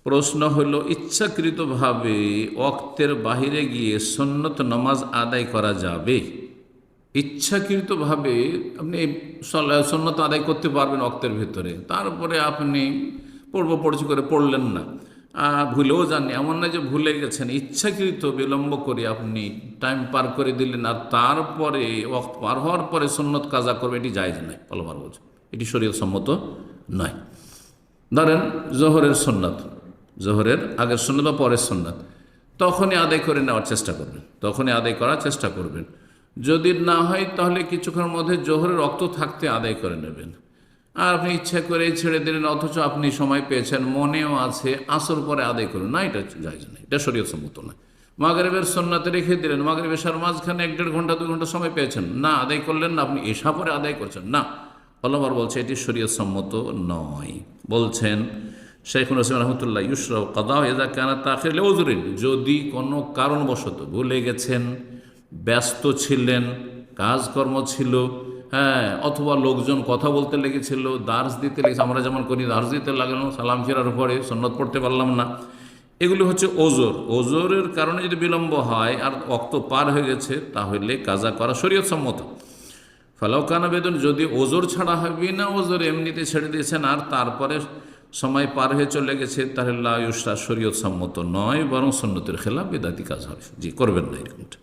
প্রশ্ন হলো, ইচ্ছাকৃতভাবে ওয়াক্তের বাহিরে গিয়ে সুন্নত নামাজ আদায় করা যাবে? ইচ্ছাকৃতভাবে আপনি সুন্নত আদায় করতে পারবেন ওয়াক্তের ভিতরে, তারপরে আপনি পড়ছি করে পড়লেন না, ভুলেও যাননি, এমন না যে ভুলে গেছেন, ইচ্ছাকৃত বিলম্ব করে আপনি টাইম পার করে দিলেন আর তারপরে ওয়াক্ত পার হওয়ার পরে সুন্নত কাজা করবে, এটি জায়েজ নয়। ভালোবার বলছে, এটি শরীয়ত সম্মত নয়। ধরেন জোহরের সুন্নাত, জোহরের আগের সুন্নাত বা পরের সুন্নাত, তখনই আদায় করে নেওয়ার চেষ্টা করবেন, তখনই আদায় করার চেষ্টা করবেন। যদি না হয় তাহলে কিছুক্ষণের মধ্যে জোহরের রক্ত থাকতে আদায় করে নেবেন। আর আপনি ইচ্ছা করে ছেড়ে দিলেন, অথচ আপনি সময় পেয়েছেন, মনেও আছে, আসর পরে আদায় করুন না, এটা জায়েজ নয়, এটা শরীয়ত সম্মত নয়। মাগরিবের সুন্নাতে রেখে দিলেন, মাগরিব এশার মাঝখানে 1-1.5 ঘন্টা 2 ঘন্টা সময় পেয়েছেন, না আদায় করলেন না, আপনি এশা পরে আদায় করছেন না, আল্লাহর বলছে এটি শরীয়ত সম্মত নয়। বলছেন শাইখুল ইসলাম রহমতুল্লাহ, ইউশরাউ কাদা ইযা কানা তাখির লিউযরিন, যদি কোনো কারণবশত ভুলে গেছেন, ব্যস্ত ছিলেন, কাজকর্ম ছিল, হ্যাঁ, অথবা লোকজন কথা বলতে লেগেছিল, দার্স দিতে লেগেছে, আমরা যেমন করি দার্স দিতে লাগলাম, সালাম ফেরার পরে সুন্নত পড়তে পারলাম না, এগুলি হচ্ছে ওজর। ওজরের কারণে যদি বিলম্ব হয় আর ওয়াক্ত পার হয়ে গেছে, তাহলে কাজা করা শরীয়ত সম্মত। ফালাউকানা বেদন, যদি ওজোর ছাড়া হয়, বিনা ওজোর এমনিতে ছেড়ে দিয়েছেন আর তারপরে সময় পার হয়ে চলে গেছে, তাহলে লা ইউশরা, শরীয়ত সম্মত নয়, বরং সুন্নতের খেলাফ, বিদআতি কাজ হবে। জি, করবেন না এরকমটা।